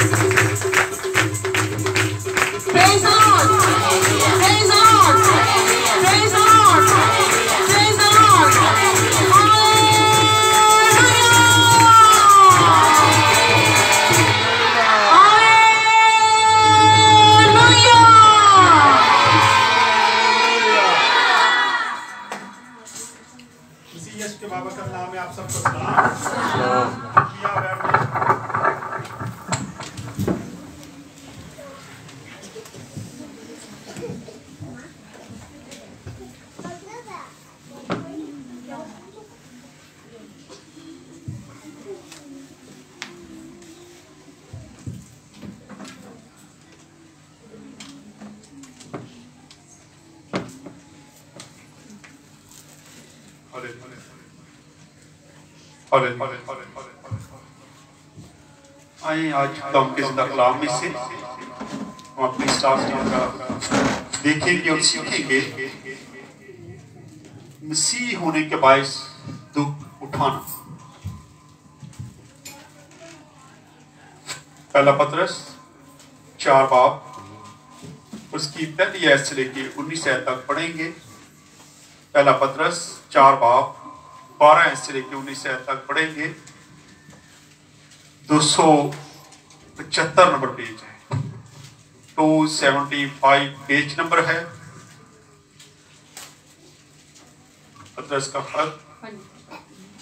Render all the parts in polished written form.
Praise the Lord. Praise the Lord. Praise the Lord. Praise the Lord. के बाबा का नाम है, आप सबको सलाम। आइए आज खुदावंद के ज़िंदा कलाम में से हम अपनी स्टाफ टीम का देखेंगे और सीखेंगे मसीह होने के बायस दुख उठाना। पहला पतरस 4 बाब उसकी पहली आयत से लेकर 19 आयत तक पढ़ेंगे। पहला पतरस 4 बाब 12 आयत से लेकर 19 आयत तक पढ़ेंगे। 275 नंबर पेज है, 275 पेज नंबर है। पतरस का फर्क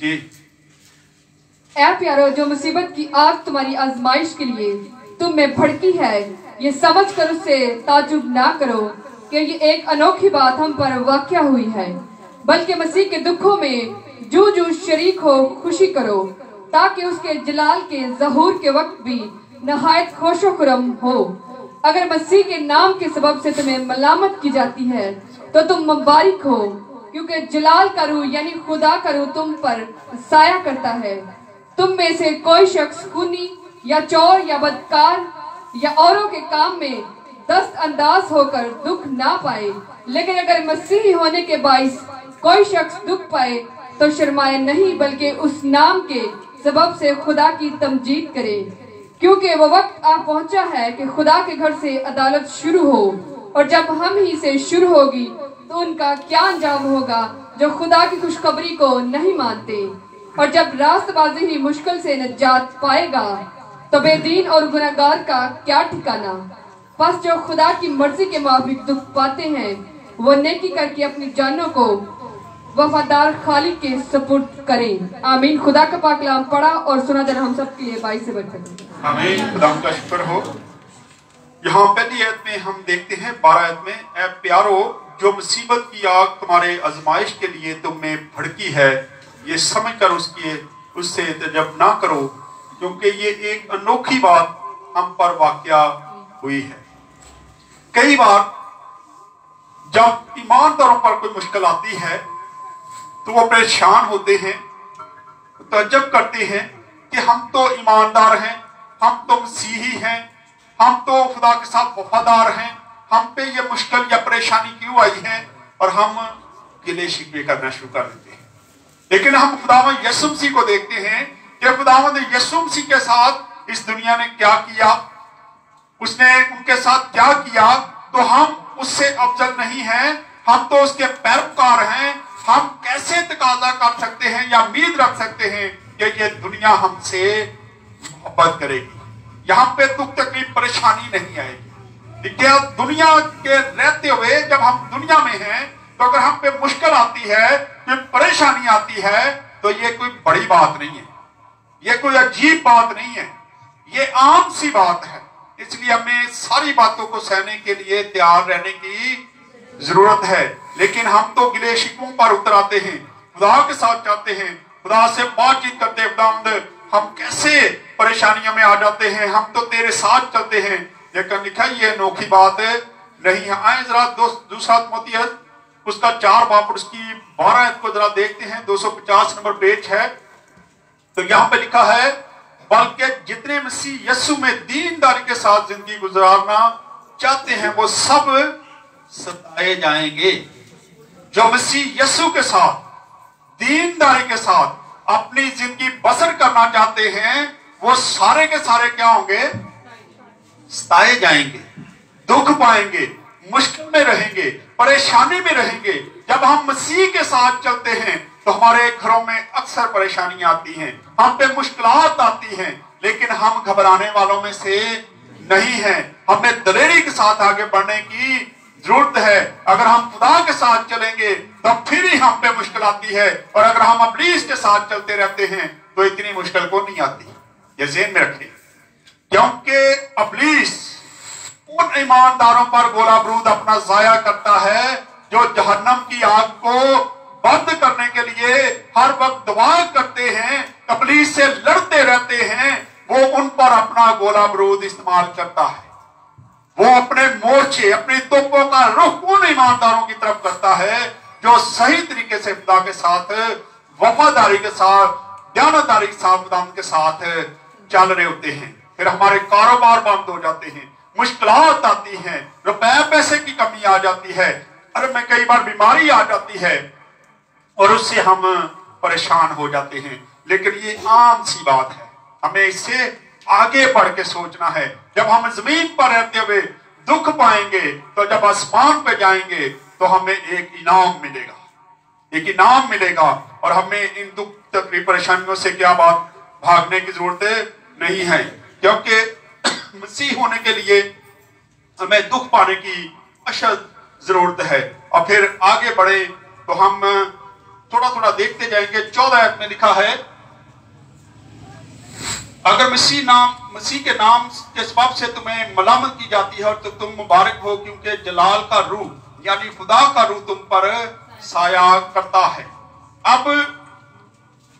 जी। ऐ प्यारो, जो मुसीबत की आग तुम्हारी आजमाइश के लिए तुम में भड़की है, ये समझ कर उससे ताजुब ना करो कि ये एक अनोखी बात हम पर वाक़या हुई है, बल्कि मसीह के दुखों में जू शरीक हो खुशी करो, ताकि उसके जलाल के ज़हूर के वक्त भी नहायत खोशो खुरम हो। अगर मसीह के नाम के सबब से तुम्हें मलामत की जाती है तो तुम मुबारक हो, क्योंकि जलाल का रूह यानी खुदा का रूह तुम पर साया करता है। तुम में से कोई शख्स खूनी या चोर या बदकार या औरों के काम में दस्त अंदाज होकर दुख ना पाए, लेकिन अगर मसीही होने के बाइस कोई शख्स दुख पाए तो शर्माए नहीं, बल्कि उस नाम के सबब से खुदा की तमजीद करे, क्योंकि वो वक्त आ पहुंचा है कि खुदा के घर से अदालत शुरू हो, और जब हम ही से शुरू होगी तो उनका क्या अंजाम होगा जो खुदा की खुशखबरी को नहीं मानते। और जब रास्तबाजी ही मुश्किल से नजात पाएगा तो बेदीन और गुनहगार का क्या ठिकाना। बस जो खुदा की मर्जी के मुताबिक दुख पाते हैं वो नेकी करके अपनी जानों को वफादार खालिक के सपुर्द करें। आमीन। खुदा का पाक कलाम पढ़ा और सुना जाना हम सब के लिए 22 से बढ़कर। आमीन। खुदा का शुक्र हो। यहाँ पहली आयत में हम देखते हैं 12 आयत में, ऐ प्यारो, जो मुसीबत की आग तुम्हारे आजमाइश के लिए तुम में भड़की है, ये समझ कर उससे तजब ना करो, क्योंकि ये एक अनोखी बात हम पर वाक़या हुई है। कई बार जब ईमानदारों पर कोई मुश्किल आती है तो वो परेशान होते हैं, तजब करते हैं कि हम तो ईमानदार हैं, हम तो मसीही हैं, हम तो खुदा के साथ वफादार हैं, हम पे ये मुश्किल या परेशानी क्यों आई है, और हम गिले शिकवे करना शुरू कर देते हैं। लेकिन हम खुदावंद यीशु मसीह को देखते हैं कि खुदावंद यीशु मसीह के साथ इस दुनिया ने क्या किया, उसने उनके साथ क्या किया, तो हम उससे अफजल नहीं हैं, हम तो उसके पैरोकार हैं। हम कैसे तकाजा कर सकते हैं या उम्मीद रख सकते हैं कि ये दुनिया हमसे मोहब्बत करेगी, यहाँ पे दुख तकलीफ परेशानी नहीं आएगी। क्या दुनिया के रहते हुए जब हम दुनिया में हैं तो अगर हम पे मुश्किल आती है, कोई परेशानी आती है, तो ये कोई बड़ी बात नहीं है, ये कोई अजीब बात नहीं है, ये आम सी बात है। इसलिए हमें सारी बातों को सहने के लिए तैयार रहने की जरूरत है। लेकिन हम तो गिले शिकवों पर उतर आते हैं, खुदा के साथ जाते हैं, खुदा से बातचीत करते हैं, खुदावंद हम कैसे परेशानियों में आ जाते हैं, हम तो तेरे साथ चलते हैं। लेकिन लिखा ये अनोखी बात नहीं है। आए जरा दूसरा तिमोथेयुस उसका 4 बाब उसकी 12 को जरा देखते हैं, 250 नंबर पेज है। तो यहाँ पे लिखा है, बल्कि जितने मसीह यीशु में दीनदारी के साथ जिंदगी गुजारना चाहते हैं वो सब सताए जाएंगे। जो मसीह यीशु के साथ दीनदारी के साथ अपनी जिंदगी बसर करना चाहते हैं वो सारे के सारे क्या होंगे, सताए जाएंगे, दुख पाएंगे, मुश्किल में रहेंगे, परेशानी में रहेंगे। जब हम मसीह के साथ चलते हैं तो हमारे घरों में अक्सर परेशानियां आती हैं, हम पे मुश्किलात आती हैं, लेकिन हम घबराने वालों में से नहीं हैं। हमें दलेरी के साथ आगे बढ़ने की जरूरत है। अगर हम खुदा के साथ चलेंगे तो फिर ही हम पे मुश्किल आती है, और अगर हम इब्लीस के साथ चलते रहते हैं तो इतनी मुश्किल को नहीं आती। ये ज़हन में रखें, क्योंकि इब्लीस उन ईमानदारों पर गोला बारूद अपना जाया करता है जो जहन्नम की आग को बंद करने के लिए हर वक्त दुआ करते हैं, इब्लीस से लड़ते रहते हैं। वो उन पर अपना गोला बारूद इस्तेमाल करता है। वो अपने मोर्चे, अपनी तोपों का रुख उन ईमानदारों की तरफ करता है जो सही तरीके से खुदा के साथ, वफादारी के साथ, दयानतदारी के साथ, खुदा के साथ चल रहे होते हैं। फिर हमारे कारोबार बंद हो जाते हैं, मुश्किलात आती हैं, रुपए पैसे की कमी आ जाती है, अरे में कई बार बीमारी आ जाती है और उससे हम परेशान हो जाते हैं। लेकिन ये आम सी बात है, हमें इससे आगे बढ़ के सोचना है। जब हम जमीन पर रहते हुए दुख पाएंगे तो जब आसमान पे जाएंगे तो हमें एक इनाम मिलेगा, एक इनाम मिलेगा, और हमें इन दुख तकलीफ परेशानियों से क्या बात भागने की जरूरत नहीं है, क्योंकि मसीह होने के लिए हमें दुख पाने की अशद जरूरत है। और फिर आगे बढ़े तो हम थोड़ा थोड़ा देखते जाएंगे। 14 आयत में लिखा है, अगर मसीह के नाम के सबब से तुम्हें मलामत की जाती है तो तुम मुबारक हो, क्योंकि जलाल का रूह यानी खुदा का रूह तुम पर साया करता है। अब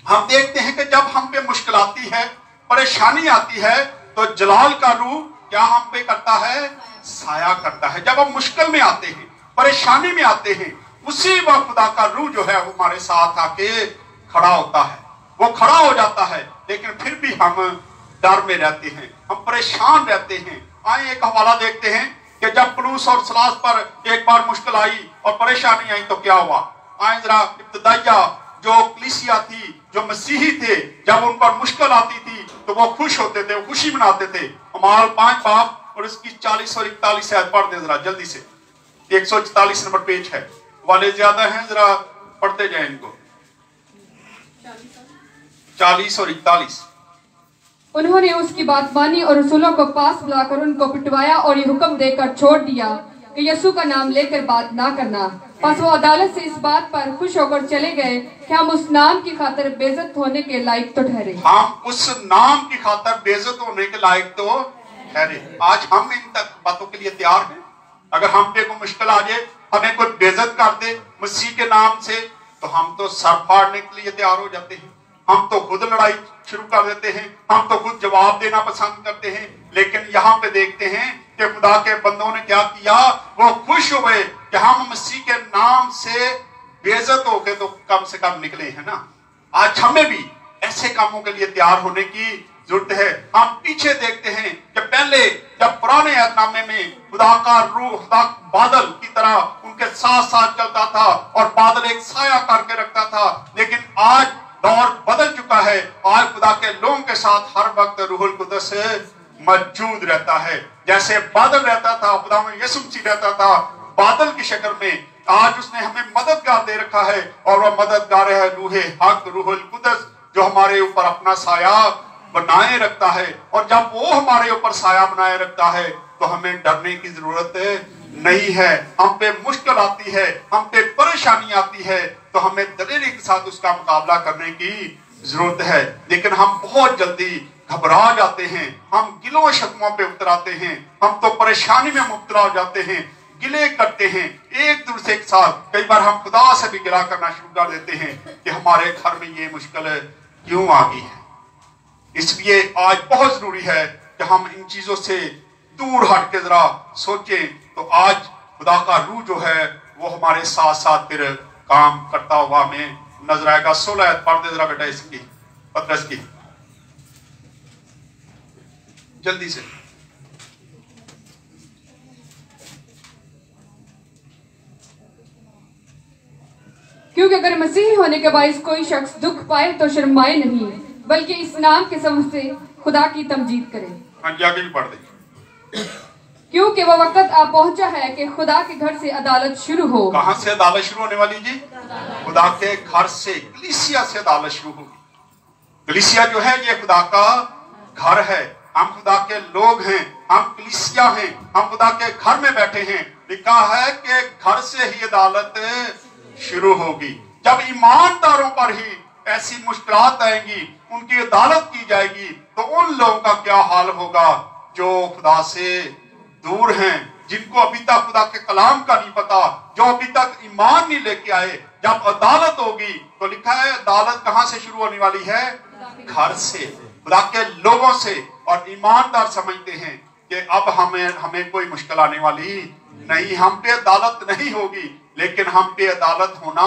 हम देखते हैं कि जब हम पे मुश्किल आती है, परेशानी आती है, तो जलाल का रूह क्या हम पे करता है? साया करता है। जब हम मुश्किल में आते हैं, परेशानी में आते हैं, उसी वक्त खुदा का रूह जो है वो हमारे साथ आके खड़ा होता है, वो खड़ा हो जाता है। लेकिन फिर भी हम डर में रहते हैं, हम परेशान रहते हैं। आए एक हवाला देखते हैं कि जब पलूस और सलास पर एक बार मुश्किल आई और परेशानी आई तो क्या हुआ। आए जरा इब्तिदाइया जो कलीसिया थी, जो मसीही थे, जब उन पर मुश्किल आती थी तो वो खुश होते थे, वो खुशी मनाते थे। अमाल 5 बाब और इसकी 40 और 41 आयत पढ़ दे जरा जल्दी से। 144 नंबर पेज है, वाले ज्यादा हैं, जरा पढ़ते जाए इनको। 40 और 41। उन्होंने उसकी बात मानी और रसूलों को पास बुलाकर उनको पिटवाया और ये हुक्म देकर छोड़ दिया कि यीशु का नाम लेकर बात ना करना। बस वो अदालत से इस बात पर खुश होकर चले गए कि हम उस नाम की खातिर बेइज्जत होने के लायक तो ठहरे। हम उस नाम की खातिर बेइज्जत होने के लायक तो ठहरे। आज हम इन तक बातों के लिए तैयार हैं। अगर हम पे कोई मुश्किल आ जाए, हमें कोई बेइज्जत कर दे मसीह के नाम से, तो हम तो सर फाड़ने के लिए तैयार हो जाते हैं। हम तो खुद लड़ाई शुरू कर देते हैं, हम तो खुद जवाब देना पसंद करते हैं। लेकिन यहाँ पे देखते हैं कि खुदा के बंदों ने क्या किया, वो खुश हुए कि हम मसीह के नाम से बेइज्जत होके तो कम से कम निकले हैं ना। आज हमें भी ऐसे कामों के लिए तैयार होने की जरूरत है। हम पीछे देखते हैं कि पहले जब पुराने अहदनामे में खुदा का रूह, खुदा बादल की तरह उनके साथ साथ चलता था और बादल एक साया करके रखता था, लेकिन आज दौर बदल चुका है। आज खुदा के लोगों के साथ हर वक्त रूहुल कुदस मौजूद रहता है। जैसे बादल रहता था, खुदा में यीशु मसीह रहता था बादल की शक्ल में, आज उसने हमें मददगार दे रखा है, और वह मददगार है रूहे हक, रूहुल कुदस, जो हमारे ऊपर अपना साया बनाए रखता है। और जब वो हमारे ऊपर साया बनाए रखता है तो हमें डरने की जरूरत नहीं है। हम पे मुश्किल आती है, हम पे परेशानी आती है, तो हमें दलेरी के साथ उसका मुकाबला करने की जरूरत है। लेकिन हम बहुत जल्दी घबरा जाते हैं, हम गिलों शक्मों पे उतर आते हैं, हम तो परेशानी में मुब्तला हो जाते हैं, गिले करते हैं एक दूसरे के साथ। कई बार हम खुदा से भी गिला करना शुरू कर देते हैं कि हमारे घर में ये मुश्किल क्यों आ गई है। इसलिए आज बहुत जरूरी है कि हम इन चीजों से दूर हट के जरा सोचें। तो आज खुदा का रूह जो है वो हमारे साथ साथ फिर काम करता हुआ हमें नजर आएगा। 16 आयत पढ़ दे जरा बेटा इसकी, पतरस की, जल्दी से। क्योंकि अगर मसीही होने के बायस कोई शख्स दुख पाए तो शर्माए नहीं, बल्कि इस नाम के सबब से खुदा की तमजीद करे। हाँ जी, आगे भी पढ़ दे। क्योंकि वो वक्त आ पहुंचा है कि खुदा के घर से अदालत शुरू हो। कहां से अदालत शुरू होने वाली जी? खुदा के घर से, कलीसिया से अदालत शुरू होगी। कलीसिया जो है ये खुदा का घर है, हम खुदा के लोग हैं, हम कलीसिया हैं, हम खुदा के घर में बैठे हैं। लिखा है कि घर से ही अदालत शुरू होगी। जब ईमानदारों पर ही ऐसी मुश्किलात आएंगी, उनकी अदालत की जाएगी, तो उन लोगों का क्या हाल होगा जो खुदा से दूर हैं, जिनको अभी तक खुदा के कलाम का नहीं पता, जो अभी तक ईमान नहीं लेके आए। जब अदालत होगी तो लिखा है अदालत कहां से शुरू होने वाली है? घर से, खुदा के लोगों से। और ईमानदार समझते हैं कि अब हमें कोई मुश्किल आने वाली नहीं, हम पे अदालत नहीं होगी, लेकिन हम पे अदालत होना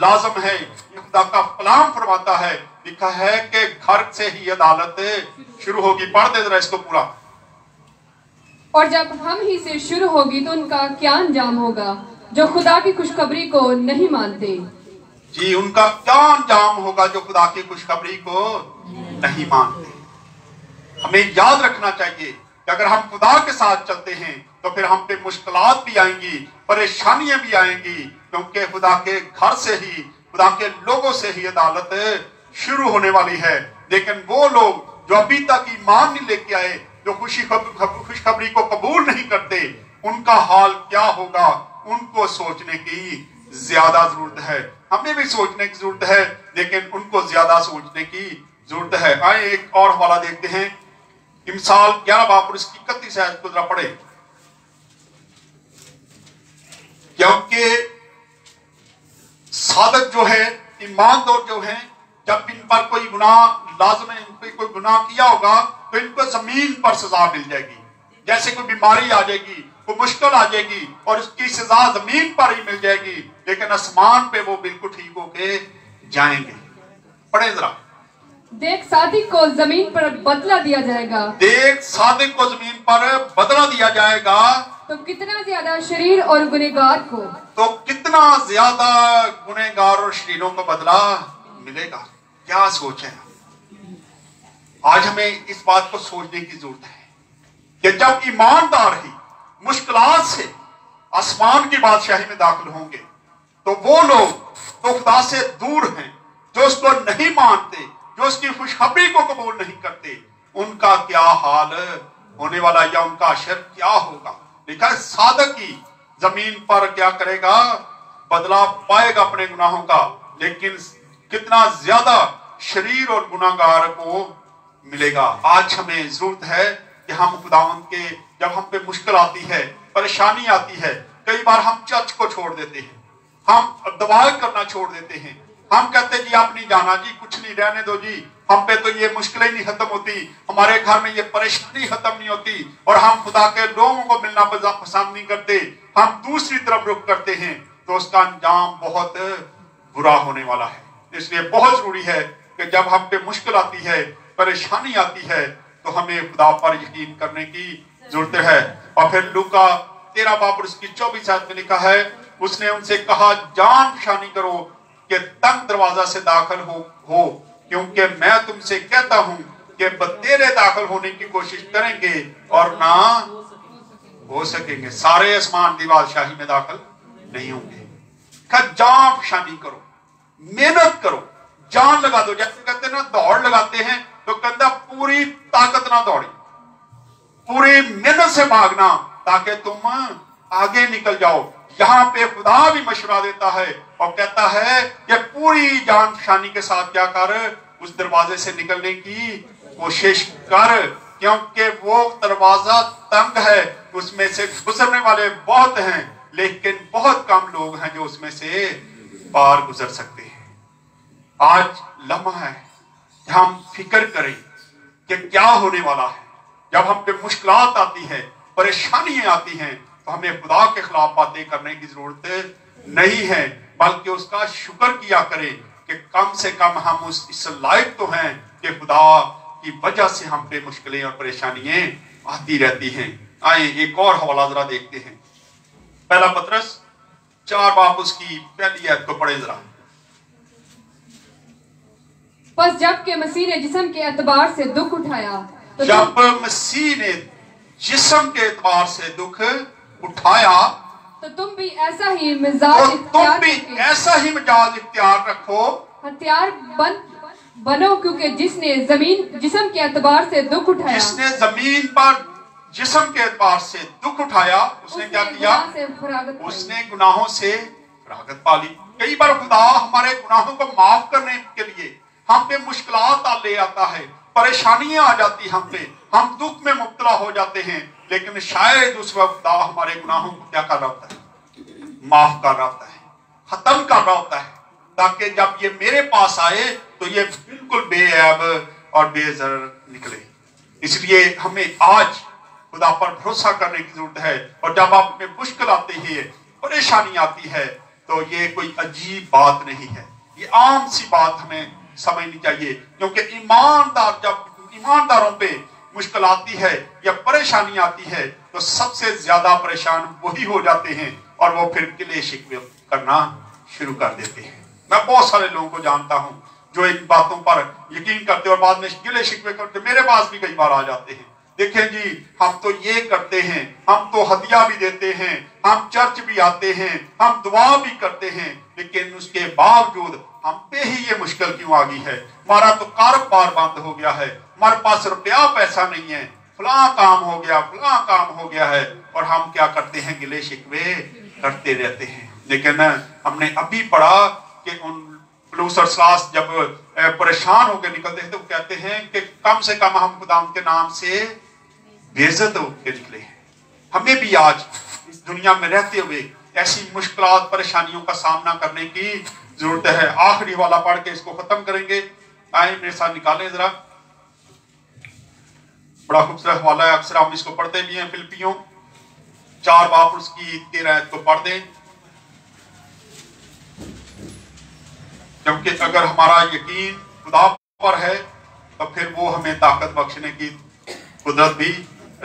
लाजम है। खुदा का कलाम फरमाता है, लिखा है कि घर से ही अदालत शुरू होगी। पढ़ दे जरा इसको पूरा। और जब हम ही से शुरू होगी तो उनका क्या अंजाम होगा जो खुदा की खुशखबरी को नहीं मानते। जी, उनका क्या अंजाम होगा जो खुदा की खुशखबरी को नहीं मानते। हमें याद रखना चाहिए कि अगर हम खुदा के साथ चलते हैं तो फिर हम पे मुश्किलात भी आएंगी, परेशानियां भी आएंगी, क्योंकि खुदा के घर से ही, खुदा के लोगों से ही अदालत शुरू होने वाली है। लेकिन वो लोग जो अभी तक ईमान नहीं लेके आए, जो खुशखबरी को कबूल नहीं करते, उनका हाल क्या होगा, उनको सोचने की ज्यादा जरूरत है। हमें भी सोचने की जरूरत है, लेकिन उनको ज्यादा सोचने की जरूरत है। आए एक और हवाला देखते हैं, इमसाल 11 बाब और इसकी 31 आयत को जरा पढ़े। क्योंकि सादक जो है, ईमानदार जो है, जब इन पर कोई गुनाह लाजम है, इन पर कोई गुनाह किया होगा तो इनको जमीन पर सजा मिल जाएगी। जैसे कोई बीमारी आ जाएगी, कोई मुश्किल आ जाएगी और उसकी सजा जमीन पर ही मिल जाएगी, लेकिन आसमान पे वो बिल्कुल ठीक होके जाएंगे। पढ़े जरा। देख सादिक को जमीन पर बदला दिया जाएगा। देख सादिक को जमीन पर बदला दिया जाएगा। तो कितना ज्यादा शरीर और गुनहगार को, तो कितना ज्यादा गुनहगार और शरीरों को बदला मिलेगा। क्या सोच है? आज हमें इस बात को सोचने की जरूरत है कि जब ईमानदार ही मुश्किलात से आसमान की बादशाही में दाखिल होंगे, तो वो लोग तो खुदा से दूर हैं, जो उसको नहीं मानते, जो उसकी खुशखबरी को कबूल नहीं करते, उनका क्या हाल होने वाला, या उनका अशर क्या होगा। लिखा है सादक ही जमीन पर क्या करेगा? बदला पाएगा अपने गुनाहों का, लेकिन कितना ज्यादा शरीर और गुनाहगार को मिलेगा। आज हमें जरूरत है कि हम खुदावंद के, जब हम पे मुश्किल आती है, परेशानी आती है, कई बार हम चर्च को छोड़ देते हैं, हम दवा करना छोड़ देते हैं, हम कहते जी आप नहीं जाना जी, कुछ नहीं, रहने दो जी, हम पे तो ये मुश्किलें नहीं खत्म होती, हमारे घर में ये परेशानी खत्म नहीं होती, और हम खुदा के लोगों को मिलना पसंद नहीं करते, हम दूसरी तरफ रुख करते हैं, तो उसका अंजाम बहुत बुरा होने वाला है। इसलिए बहुत जरूरी है कि जब हम पे मुश्किल आती है, परेशानी आती है, तो हमें खुदा पर यकीन करने की जरूरत है। और फिर लूका 13 बाब और उसकी 24 आयत में लिखा है, उसने उनसे कहा जान पहचानी करो कि तंग दरवाजा से दाखिल हो, क्योंकि मैं तुमसे कहता हूं कि बतेरे दाखिल होने की कोशिश करेंगे और ना हो सकेंगे। सारे आसमान की बादशाही में दाखिल नहीं होंगे। जान पहचानी करो, मेहनत करो, जान लगा दो। जैसे कहते हैं ना दौड़ लगाते हैं, तो कहता पूरी ताकत ना दौड़ी, पूरी मेहनत से भागना ताकि तुम आगे निकल जाओ। यहाँ पे खुदा भी मशवरा देता है और कहता है कि पूरी जान पहचानी के साथ क्या कर, उस दरवाजे से निकलने की कोशिश कर, क्योंकि वो दरवाजा तंग है, उसमें से गुजरने वाले बहुत हैं, लेकिन बहुत कम लोग हैं जो उसमें से पार गुजर सकते हैं। आज लम्हा है कि हम फिक्र करें कि क्या होने वाला है। जब हम पे मुश्किलात आती है, परेशानियां आती हैं, तो हमें खुदा के खिलाफ बातें करने की जरूरत नहीं है, बल्कि उसका शुक्र किया करें कि कम से कम हम इस लायक तो हैं कि खुदा की वजह से हम पे मुश्किलें और परेशानियां आती रहती हैं। आए एक और हवाला जरा देखते हैं, पहला पतरस 4 बाब उसकी पहली आयत को पढ़े जरा। बस जबकि मसीह ने जिस्म के एतबार से दुख उठाया, तो जब मसीह ने जिस्म के एतबार से दुख उठाया, तो तुम भी ऐसा ही मिजाज इख्तियार करके ऐसा ही मिजाज इख्तियार रखो, हथियार बनो, क्योंकि जिसने जमीन जिस्म के एतबार से दुख उठाया, जिसने जमीन पर जिस्म के एतबार से दुख उठाया, उसने क्या किया? उसने गुनाहों से फरागत पा ली। कई बार खुदा हमारे गुनाहों को माफ करने के लिए हम पे मुश्किलात ले आता है, परेशानियां आ जाती हम पे, हम दुख में मुब्तला हो जाते हैं, लेकिन शायद उस वक्त खुदा हमारे गुनाहों को क्या कर रहा होता है? माफ कर रहा होता है, खत्म कर रहा होता है, ताकि जब ये मेरे पास आए तो ये बिल्कुल बेऐब और बेज़र निकले। इसलिए हमें आज खुदा पर भरोसा करने की जरूरत है। और जब आप में मुश्किल आती है, परेशानी आती है, तो ये कोई अजीब बात नहीं है, ये आम सी बात हमें समझनी चाहिए। क्योंकि जब ईमानदारों पे मुश्किल आती है या परेशानी आती है, तो सबसे ज्यादा परेशान वही हो जाते हैं और वो फिर गिले शिकवे करना शुरू कर देते हैं। मैं बहुत सारे लोगों को जानता हूं जो इन बातों पर यकीन करते और बाद में गिले शिकवे करते, मेरे पास भी कई बार आ जाते हैं। देखें जी, हम तो ये करते हैं, हम तो हदिया भी देते हैं, हम चर्च भी आते हैं, हम दुआ भी करते हैं, लेकिन उसके बावजूद हम पे ही ये मुश्किल क्यों आ गई है? हमारा तो कारोबार बंद हो गया है, हमारे पास रुपया पैसा नहीं है, फलां काम हो गया, फलां काम हो गया है, और हम क्या करते हैं? गिले शिकवे करते रहते हैं। लेकिन हमने अभी पढ़ा कि उन प्लूसरसास जब परेशान होकर निकलते हैं तो कहते हैं कि कम से कम हम खुदा के नाम से बेइज्जत होकर निकले हैं। हमें भी आज इस दुनिया में रहते हुए ऐसी मुश्किलात परेशानियों का सामना करने की जरूरत है। आखिरी वाला पढ़ के इसको खत्म करेंगे। आए मेरे साथ निकालें जरा, बड़ा खूबसूरत वाला है, अक्सर हम इसको पढ़ते भी हैं। फिलिपियों 4 बाब उसकी 13 आयत को पढ़ दें, क्योंकि अगर हमारा यकीन खुदा पर है तो फिर वो हमें ताकत बख्शने की कुदरत भी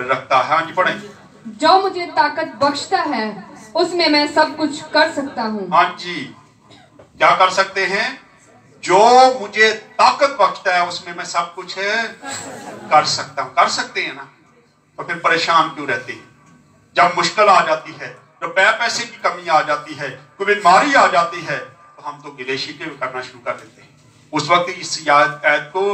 रखता है। हाँ जी पढ़ें। जो मुझे ताकत बख्शता है उसमें मैं सब कुछ कर सकता हूँ। हाँ जी, क्या कर सकते हैं? जो मुझे ताकत बख्शता है उसमें मैं सब कुछ कर सकता हूँ। कर सकते हैं ना, तो फिर परेशान क्यों रहते हैं? जब मुश्किल आ जाती है, जब पैसे की कमी आ जाती है, कोई बीमारी आ जाती है, तो हम तो गिले शिकवे करना शुरू कर देते हैं। उस वक्त इस आयत को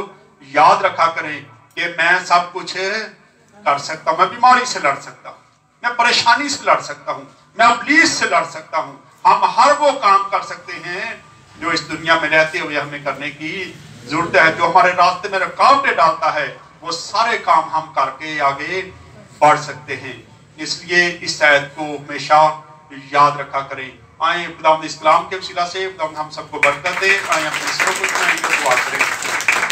याद रखा करें कि मैं सब कुछ कर सकता हूं, मैं बीमारी से लड़ सकता हूं, मैं परेशानी से लड़ सकता हूं, मैं इब्लीस से लड़ सकता हूं। हम हर वो काम कर सकते हैं जो इस दुनिया में रहते हुए हमें करने की जरूरत है। जो हमारे रास्ते में रुकावटें डालता है, वो सारे काम हम करके आगे बढ़ सकते हैं। इसलिए इस आयत को हमेशा याद रखा करें। आए खुदावंद इस कलाम के वसीला से खुदावंद हम सबको बरकत दे। आए अपने सरों को दुआ करें।